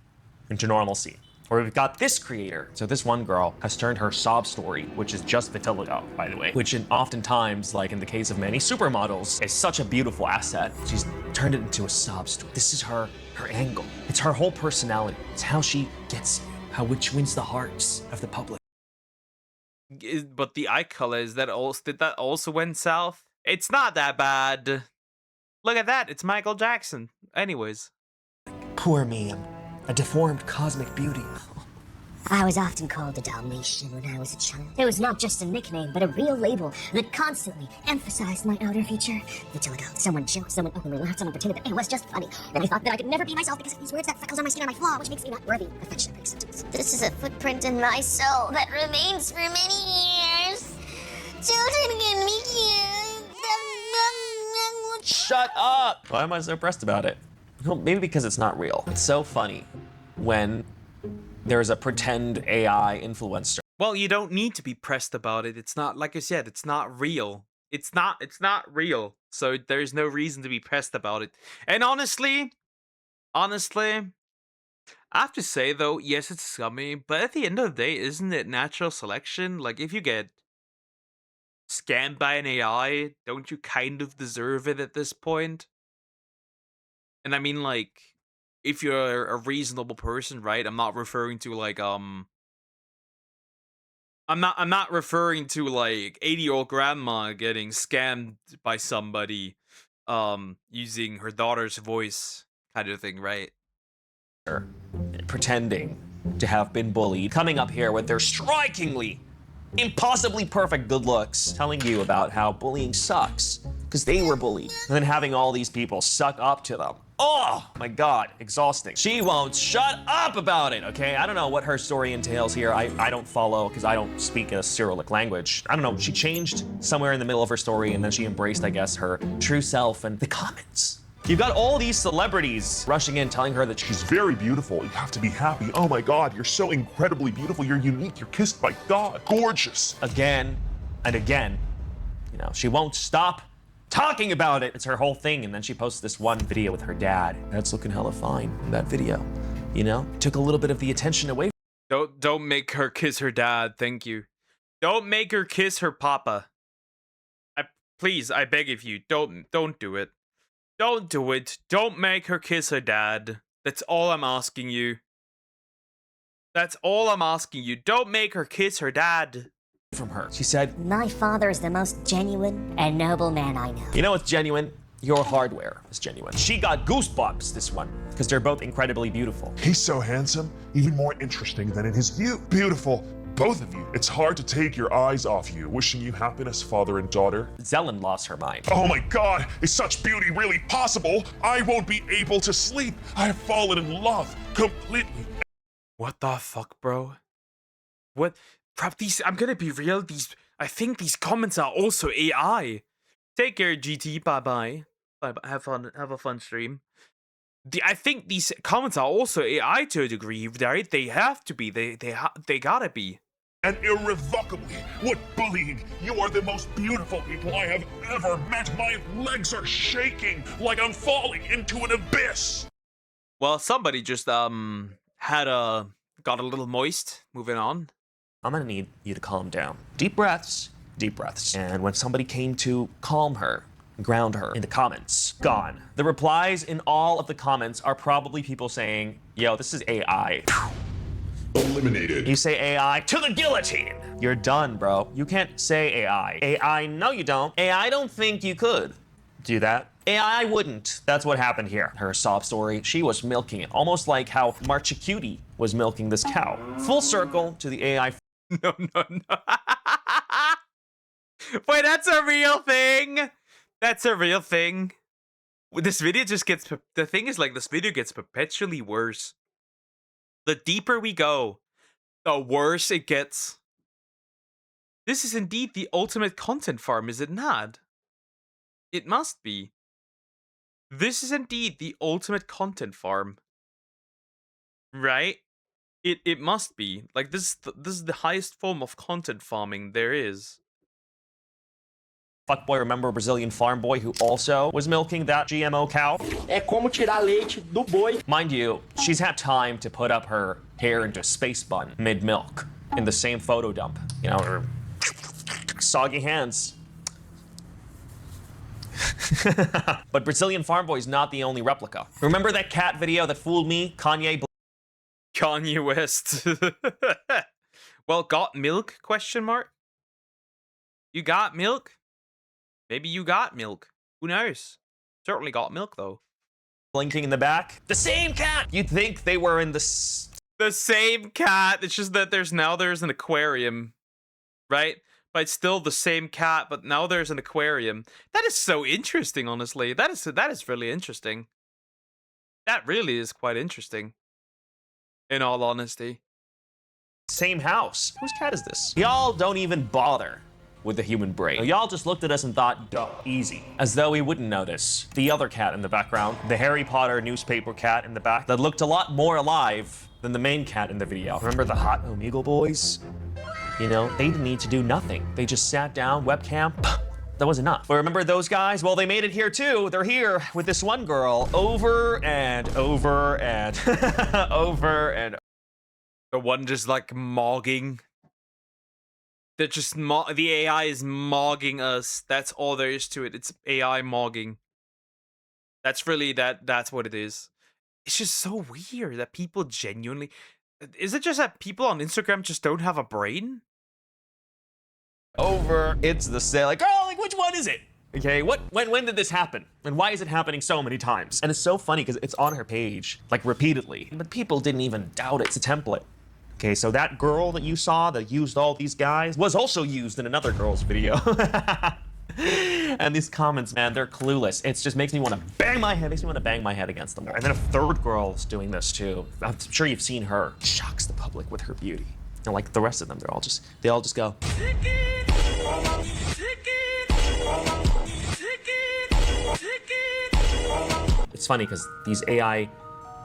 into normalcy. Where we've got this creator. So this one girl has turned her sob story, which is just vitiligo, by the way, which oftentimes, like in the case of many supermodels, is such a beautiful asset. She's turned it into a sob story. This is her angle. It's her whole personality. It's how she gets you, which wins the hearts of the public. But the eye color, did that also went south? It's not that bad. Look at that, it's Michael Jackson. Anyways. Poor me, I'm a deformed cosmic beauty. I was often called a Dalmatian when I was a child. It was not just a nickname, but a real label that constantly emphasized my outer feature. Vitiligo. Someone joked, someone openly laughed, someone pretended that it was just funny. And I thought that I could never be myself because of these words that freckles on my skin are my flaw, which makes me not worthy of affectionate acceptance. This is a footprint in my soul that remains for many years. Children can be cute. Shut up! Why am I so pressed about it? Well, maybe because it's not real. It's so funny when there's a pretend AI influencer. Well, you don't need to be pressed about it. It's not, like I said, it's not real. It's not real. So there's no reason to be pressed about it. And honestly, I have to say though, yes, it's scummy, but at the end of the day, isn't it natural selection? Like, if you get scammed by an AI, don't you kind of deserve it at this point? And I mean, like, if you're a reasonable person, right? I'm not referring to like I'm not referring to like 80-year-old grandma getting scammed by somebody using her daughter's voice kind of thing, right? Pretending to have been bullied, coming up here with their strikingly, impossibly perfect good looks, telling you about how bullying sucks because they were bullied, and then having all these people suck up to them. Oh my God, exhausting. She won't shut up about it, okay? I don't know what her story entails here. I don't follow because I don't speak a Cyrillic language. I don't know, she changed somewhere in the middle of her story and then she embraced, I guess, her true self, and the comments. You've got all these celebrities rushing in telling her that she's She's very beautiful. You have to be happy. Oh my God, you're so incredibly beautiful. You're unique. You're kissed by God. Gorgeous. again and again. You know, she won't stop talking about it. It's her whole thing. And then she posts this one video with her dad. That's looking hella fine in that video. You know, took a little bit of the attention away. Don't make her kiss her dad. Thank you. Don't make her kiss her papa. Please, I beg of you, don't do it. Don't do it. Don't make her kiss her dad. That's all I'm asking you. That's all I'm asking you. Don't make her kiss her dad. From her. She said, My father is the most genuine and noble man I know. you know what's genuine? Your hardware is genuine. She got goosebumps, this one, because they're both incredibly beautiful. He's so handsome, even more interesting than in his view. Beautiful, both of you. It's hard to take your eyes off you. Wishing you happiness, father and daughter. Zelen lost her mind. Oh my God, is such beauty really possible? I won't be able to sleep. I have fallen in love completely. What the fuck, bro? What? I'm gonna be real. I think these comments are also AI. Take care, GT. Bye bye. Bye bye. Have fun. Have a fun stream. I think these comments are also AI to a degree, right? They have to be. They gotta be. And irrevocably, what bullying! You are the most beautiful people I have ever met. My legs are shaking like I'm falling into an abyss. Well, somebody just got a little moist. Moving on. I'm gonna need you to calm down. Deep breaths, deep breaths. And when somebody came to calm her, ground her in the comments, gone. The replies in all of the comments are probably people saying, yo, this is AI. Eliminated. You say AI to the guillotine. You're done, bro. You can't say AI. AI, no you don't. AI don't think you could do that. AI wouldn't. That's what happened here. Her sob story, she was milking it. Almost like how Marchicutie was milking this cow. Full circle to the AI. No. Wait, that's a real thing? That's a real thing? This video just gets... The thing is, like, this video gets perpetually worse. The deeper we go, the worse it gets. This is indeed the ultimate content farm, is it not? It must be. This is indeed the ultimate content farm. Right? It must be. Like, this is the highest form of content farming there is. Fuckboy, remember Brazilian farm boy who also was milking that GMO cow? É como tirar leite do boi. Mind you, she's had time to put up her hair into a space bun mid-milk in the same photo dump. You know, her soggy hands. But Brazilian farm boy is not the only replica. Remember that cat video that fooled me? Kanye West. Well, got milk? Question mark. You got milk? Maybe you got milk. Who knows? Certainly got milk though. Blinking in the back. The same cat. You'd think they were in the same cat. It's just that there's an aquarium, right? But it's still the same cat, but now there's an aquarium. That is so interesting, honestly. That is really interesting. That really is quite interesting. In all honesty. Same house. Whose cat is this? Y'all don't even bother with the human brain. Y'all just looked at us and thought, duh, easy. As though we wouldn't notice. The other cat in the background, the Harry Potter newspaper cat in the back, that looked a lot more alive than the main cat in the video. Remember the hot Omegle boys? You know, they didn't need to do nothing. They just sat down, webcam, that was enough. But remember those guys? Well, they made it here too. They're here with this one girl over and over and over and the one just like mogging. They're just the AI is mogging us. That's all there is to it. It's AI mogging. That's really that's what it is. It's just so weird that people genuinely. Is it just that people on Instagram just don't have a brain? Over, it's the same. Like, girl, like, which one is it? Okay, when did this happen? And why is it happening so many times? And it's so funny because it's on her page, like, repeatedly. But people didn't even doubt it's a template. Okay, so that girl that you saw that used all these guys was also used in another girl's video. And these comments, man, they're clueless. It just makes me want to bang my head. Makes me want to bang my head against them. And then a third girl's doing this too. I'm sure you've seen her. Shocks the public with her beauty. And like the rest of them, they all just go. It's funny because these AI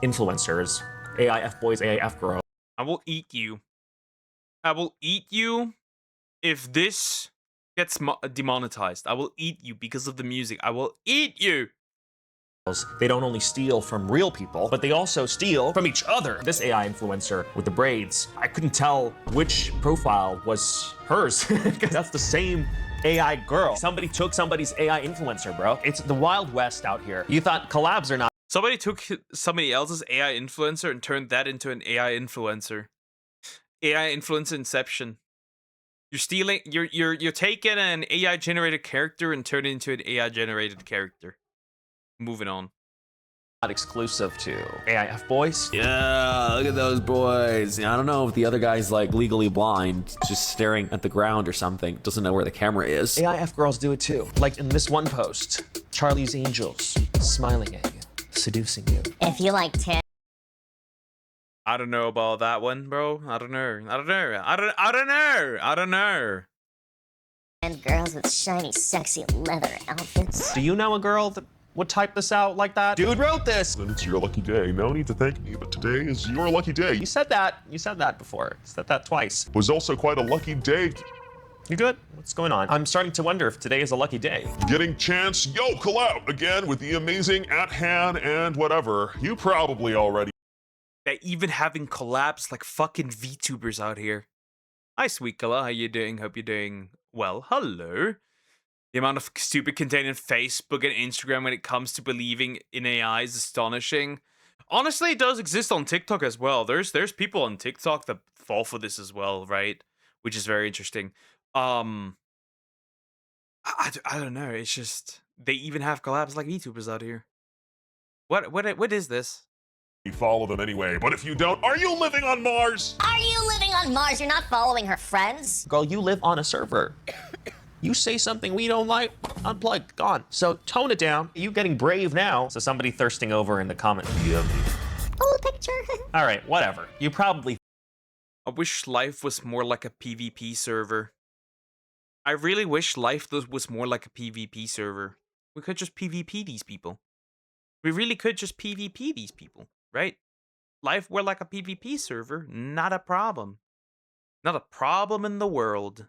influencers, AI F-boys, AI F-girls. I will eat you. I will eat you if this gets demonetized. I will eat you because of the music. I will eat you. They don't only steal from real people, but they also steal from each other. This AI influencer with the braids, I couldn't tell which profile was hers because that's the same AI girl. Somebody took somebody's AI influencer, bro. It's the Wild West out here. You thought collabs are not. Somebody took somebody else's AI influencer and turned that into an AI influencer. AI influencer inception. You're stealing. You're taking an AI generated character and turning it into an AI generated character. Moving on. Not exclusive to AI F-boys. Yeah, look at those boys. I don't know if the other guy's like legally blind, just staring at the ground or something. Doesn't know where the camera is. AI F-girls do it too. Like in this one post, Charlie's Angels smiling at you, seducing you. If you like tits. I don't know about that one, bro. I don't know. And girls with shiny, sexy leather outfits. Do you know a girl that would type this out like that? Dude wrote this. Then it's your lucky day. No need to thank me, but today is your lucky day. You said that. You said that before. You said that twice. It was also quite a lucky day. You good? What's going on? I'm starting to wonder if today is a lucky day. Getting chance, yo, collab again with the amazing @Han and whatever. You probably already. They're even having collabs like fucking VTubers out here. Hi, Sweet Killa. How you doing? Hope you're doing well. Hello. The amount of stupid content in Facebook and Instagram when it comes to believing in AI is astonishing. Honestly, it does exist on TikTok as well. There's people on TikTok that fall for this as well, right? Which is very interesting. I don't know. It's just they even have collabs like VTubers out here. What is this? Follow them anyway, but if you don't, are you living on Mars? Are you living on Mars? You're not following her friends? Girl, you live on a server. You say something we don't like, unplug, gone. So tone it down. You getting brave now. So somebody thirsting over in the comment. Old picture. All right, whatever. You probably. I wish life was more like a PvP server. I really wish life was more like a PvP server. We could just PvP these people. We really could just PvP these people, right? Life were like a PvP server, not a problem. Not a problem in the world.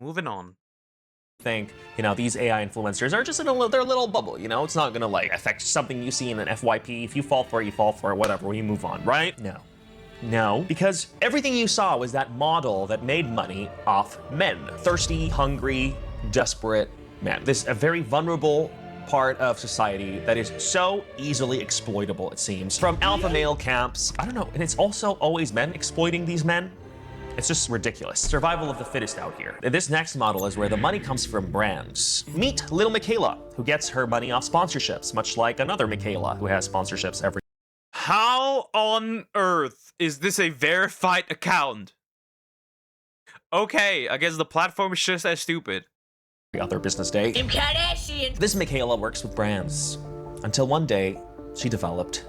Moving on. Think, you know, these AI influencers are just in their little bubble, you know? It's not gonna like affect something you see in an FYP. If you fall for it, you fall for it, whatever, we move on, right? No, because everything you saw was that model that made money off men. Thirsty, hungry, desperate men. This a very vulnerable part of society that is so easily exploitable, it seems. From alpha male camps, I don't know, and it's also always men exploiting these men. It's just ridiculous. Survival of the fittest out here. This next model is where the money comes from brands. Meet little Michaela, who gets her money off sponsorships, much like another Michaela who has sponsorships every. How on earth is this a verified account? Okay, I guess the platform is just as stupid. Other business day. Kim Kardashian. This Michaela works with brands until one day she developed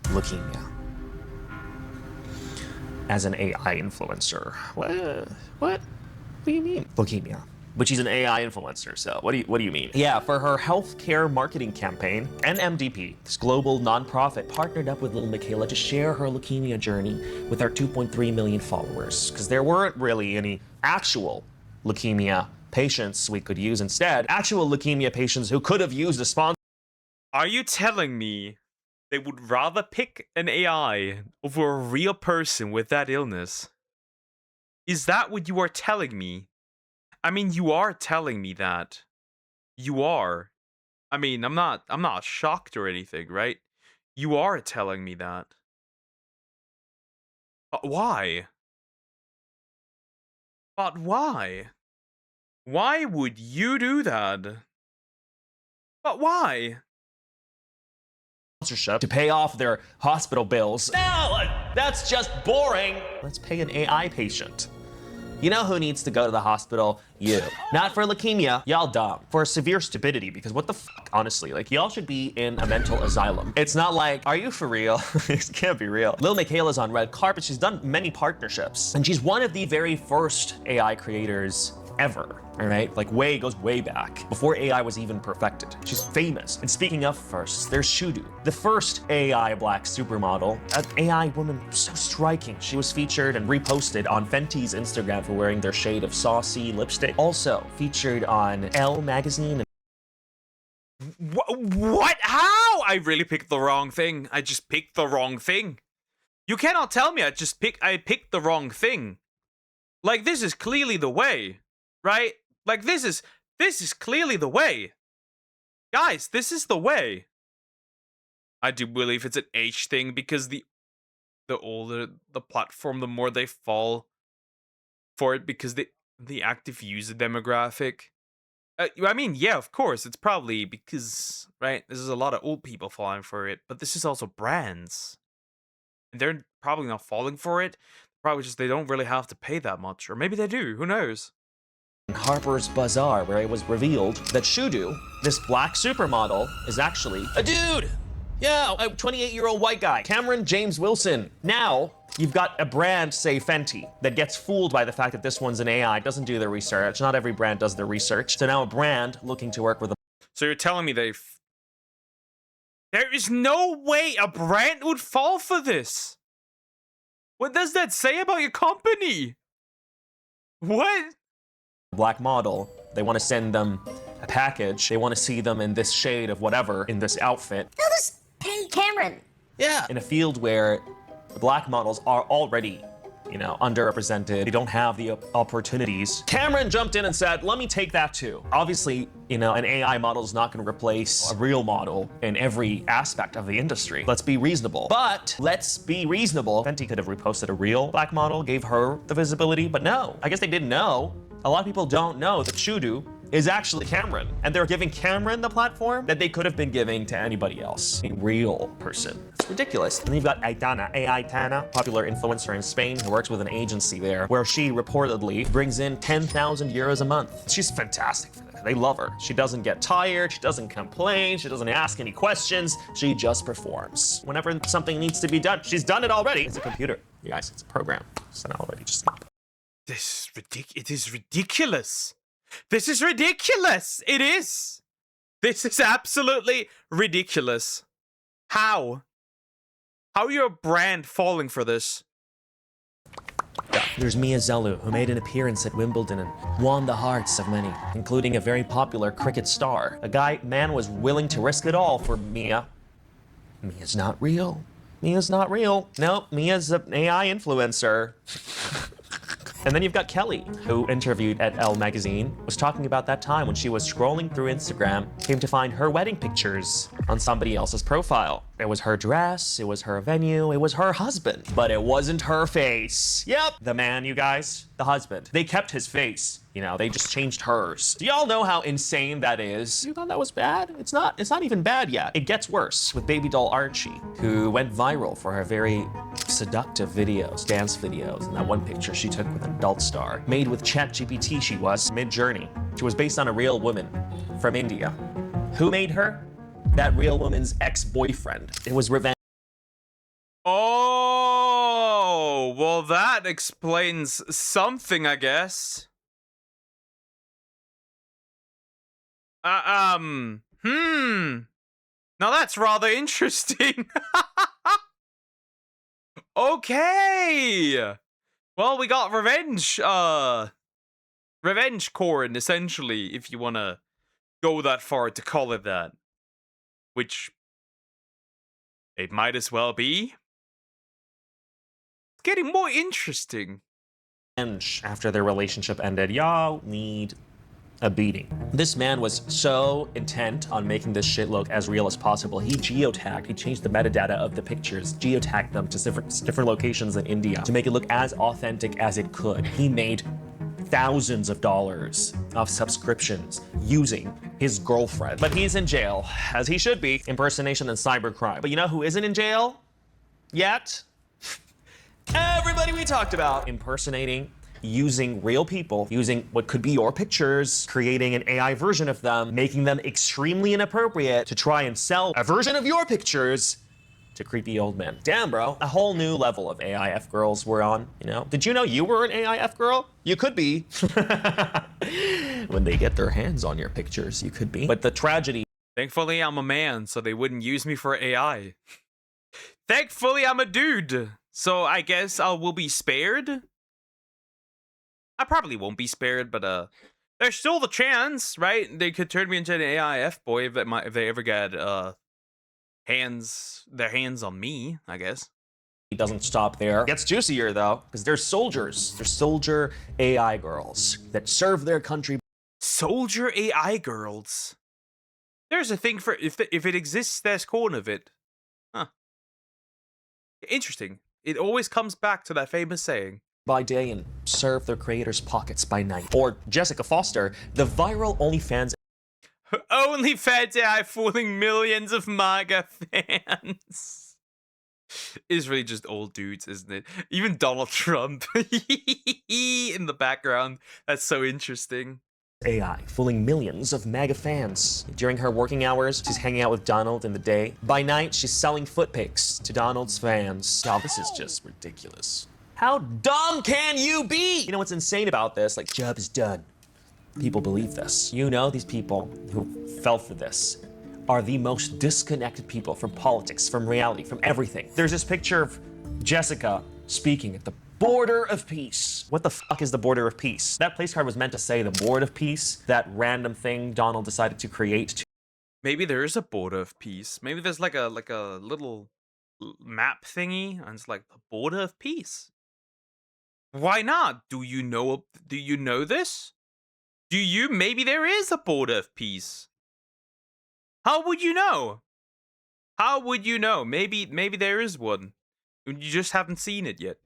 leukemia. As an AI influencer. What? What do you mean? Leukemia. But she's an AI influencer, so what do you mean? Yeah, for her healthcare marketing campaign, NMDP, this global nonprofit, partnered up with little Michaela to share her leukemia journey with our 2.3 million followers, because there weren't really any actual leukemia patients we could use instead. Actual leukemia patients who could have used a sponsor. Are you telling me they would rather pick an AI over a real person with that illness? Is that what you are telling me? I mean, you are telling me that. You are. I mean, I'm not shocked or anything, right? You are telling me that. But why? But why? Why would you do that? But why? Sponsorship to pay off their hospital bills. No, that's just boring. Let's pay an AI patient. You know who needs to go to the hospital? You. Not for leukemia, y'all dumb. For severe stupidity, because what the fuck, honestly, like y'all should be in a mental asylum. It's not like, are you for real? This can't be real. Lil Michaela's on red carpet. She's done many partnerships, and she's one of the very first AI creators ever, all right? Like goes way back, before AI was even perfected. She's famous. And speaking of firsts, there's Shudu, the first AI black supermodel, an AI woman so striking. She was featured and reposted on Fenty's Instagram for wearing their shade of saucy lipstick. Also featured on Elle magazine. What? How? I really picked the wrong thing. I just picked the wrong thing. You cannot tell me I picked the wrong thing. Like, this is clearly the way. Right? Like, this is clearly the way. Guys, this is the way. I do believe it's an age thing, because the older the platform, the more they fall for it, because the active user demographic. I mean, yeah, of course, it's probably because, right, there's a lot of old people falling for it, but this is also brands. And they're probably not falling for it. Probably just they don't really have to pay that much. Or maybe they do, who knows? Harper's Bazaar, where it was revealed that Shudu, this black supermodel, is actually a dude. Yeah, a 28-year-old white guy, Cameron James Wilson. Now, you've got a brand, say Fenty, that gets fooled by the fact that this one's an AI, doesn't do their research. Not every brand does their research. So now a brand looking to work with a... So you're telling me there is no way a brand would fall for this? What does that say about your company? What? Black model. They want to send them a package. They want to see them in this shade of whatever, in this outfit. They'll just pay Cameron. Yeah. In a field where the black models are already, you know, underrepresented. They don't have the opportunities. Cameron jumped in and said, let me take that too. Obviously, you know, an AI model is not going to replace a real model in every aspect of the industry. Let's be reasonable. But let's be reasonable. Fenty could have reposted a real black model, gave her the visibility, but no. I guess they didn't know. A lot of people don't know that Shudu is actually Cameron, and they're giving Cameron the platform that they could have been giving to anybody else, a real person. It's ridiculous. And then you've got Aitana, AI Tana, popular influencer in Spain who works with an agency there, where she reportedly brings in 10,000 euros a month. She's fantastic for that. They love her. She doesn't get tired, she doesn't complain, she doesn't ask any questions, she just performs. Whenever something needs to be done, she's done it already. It's a computer, you guys, it's a program. It's done already, just stop. It is ridiculous. This is ridiculous. It is. This is absolutely ridiculous. How? How are you a brand falling for this? There's Mia Zelu, who made an appearance at Wimbledon and won the hearts of many, including a very popular cricket star. Man was willing to risk it all for Mia. Mia's not real. Mia's not real. Nope, Mia's an AI influencer. And then you've got Kelly, who interviewed at Elle magazine, was talking about that time when she was scrolling through Instagram, came to find her wedding pictures on somebody else's profile. It was her dress, it was her venue, it was her husband, but it wasn't her face. Yep, the man, you guys, the husband. They kept his face. You know, they just changed hers. Do y'all know how insane that is? You thought that was bad? It's not even bad yet. It gets worse with baby doll Archie, who went viral for her very seductive videos, dance videos, and that one picture she took with an adult star. Made with ChatGPT she was, mid-journey. She was based on a real woman from India. Who made her? That real woman's ex-boyfriend. It was revenge. Oh, well, that explains something, I guess. Now that's rather interesting. Okay. Well, we got revenge. Revenge corn, essentially, if you want to go that far to call it that. Which it might as well be. It's getting more interesting. After their relationship ended, y'all need a beating. This man was so intent on making this shit look as real as possible. He geotagged, he changed the metadata of the pictures, geotagged them to different locations in India to make it look as authentic as it could. He made thousands of dollars of subscriptions using his girlfriend. But he's in jail, as he should be. Impersonation and cybercrime. But you know who isn't in jail yet? Everybody we talked about. Impersonating, using real people, using what could be your pictures, creating an AI version of them, making them extremely inappropriate to try and sell a version of your pictures to creepy old men. Damn, bro. A whole new level of AIF girls we're on, you know? Did you know you were an AIF girl? You could be. When they get their hands on your pictures, you could be. But the tragedy... Thankfully, I'm a man, so they wouldn't use me for AI. Thankfully, I'm a dude, so I guess I will be spared. I probably won't be spared, but there's still the chance, right? They could turn me into an AIF boy if they ever got their hands on me, I guess. It doesn't stop there. It gets juicier though, because there's soldiers. There's soldier AI girls that serve their country. Soldier AI girls. There's a thing for if it exists, there's corn of it. Huh. Interesting. It always comes back to that famous saying. By day and serve their creators' pockets by night. Or Jessica Foster, the viral OnlyFans. OnlyFans AI fooling millions of MAGA fans. Is really just old dudes, isn't it? Even Donald Trump in the background. That's so interesting. AI fooling millions of MAGA fans. During her working hours, she's hanging out with Donald in the day. By night, she's selling foot pics to Donald's fans. Now, this is just ridiculous. How dumb can you be? You know what's insane about this? Like, job is done. People believe this. You know, these people who fell for this are the most disconnected people from politics, from reality, from everything. There's this picture of Jessica speaking at the border of peace. What the fuck is the border of peace? That place card was meant to say the board of peace, that random thing Donald decided to create. Maybe there is a border of peace. Maybe there's like a little map thingy, and it's like the border of peace. Why not? Do you know this? Maybe there is a border of peace. How would you know? How would you know? Maybe there is one. You just haven't seen it yet.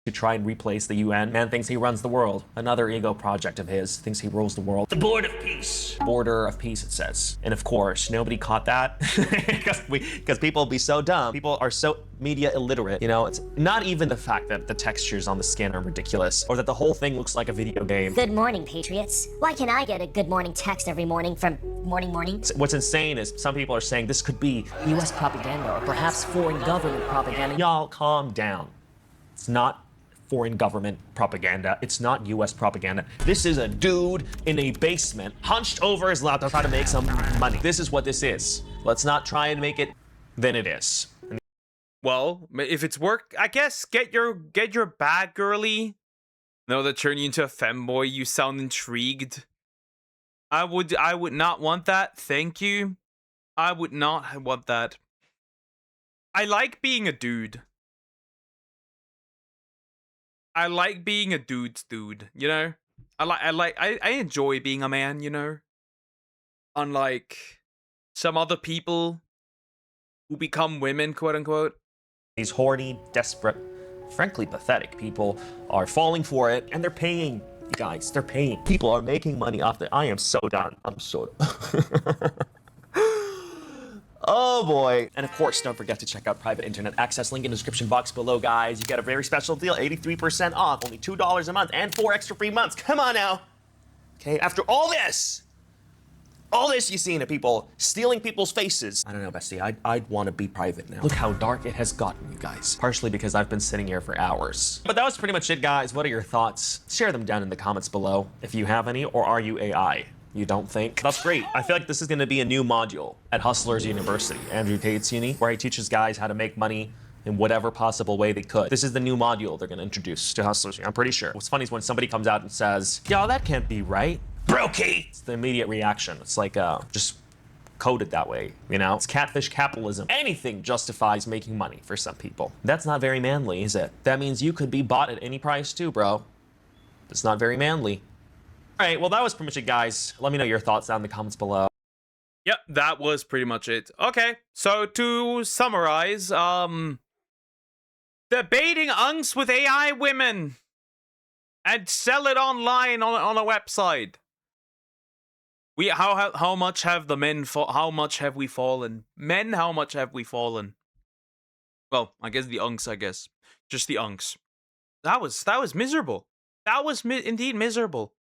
To try and replace the UN. Man thinks he runs the world. Another ego project of his thinks he rules the world. The board of peace. Border of peace, it says. And of course, nobody caught that because people be so dumb. People are so media illiterate. You know, it's not even the fact that the textures on the skin are ridiculous or that the whole thing looks like a video game. Good morning, Patriots. Why can't I get a good morning text every morning from Morning? What's insane is some people are saying this could be US propaganda or perhaps foreign government propaganda. Y'all calm down. It's not foreign government propaganda. It's not US propaganda. This is a dude in a basement, hunched over his laptop, trying to make some money. This is what this is. Let's not try and make it than it is. Well, if it's work, I guess get your bag, girly. No, that turn you into a femboy. You sound intrigued. I would not want that. Thank you. I would not want that. I like being a dude. I like being a dude's dude, you know? I enjoy being a man, you know? Unlike some other people who become women, quote unquote. These horny, desperate, frankly pathetic people are falling for it, and they're paying. You guys, they're paying. People are making money off it. I am so done. I'm so done. Oh boy. And of course, don't forget to check out private internet access, link in the description box below, guys. You get a very special deal, 83% off, only $2 a month, and 4 extra free months. Come on now. Okay, after all this you've seen of people stealing people's faces. I don't know, Bestie, I'd want to be private now. Look how dark it has gotten, you guys. Partially because I've been sitting here for hours. But that was pretty much it, guys. What are your thoughts? Share them down in the comments below if you have any, or are you AI? You don't think? That's great. I feel like this is gonna be a new module at Hustlers University, Andrew Tate's uni, where he teaches guys how to make money in whatever possible way they could. This is the new module they're gonna introduce to Hustlers. I'm pretty sure. What's funny is when somebody comes out and says, yo, that can't be right. Brokey! It's the immediate reaction. It's like, just coded that way, you know? It's catfish capitalism. Anything justifies making money for some people. That's not very manly, is it? That means you could be bought at any price too, bro. It's not very manly. All right, well, that was pretty much it, guys. Let me know your thoughts down in the comments below. Yep, that was pretty much it. Okay, so to summarize, debating unks with AI women and sell it online on a website. How much have the men how much have we fallen? Men, how much have we fallen? Well, I guess the unks, just the unks. That was miserable. That was indeed miserable.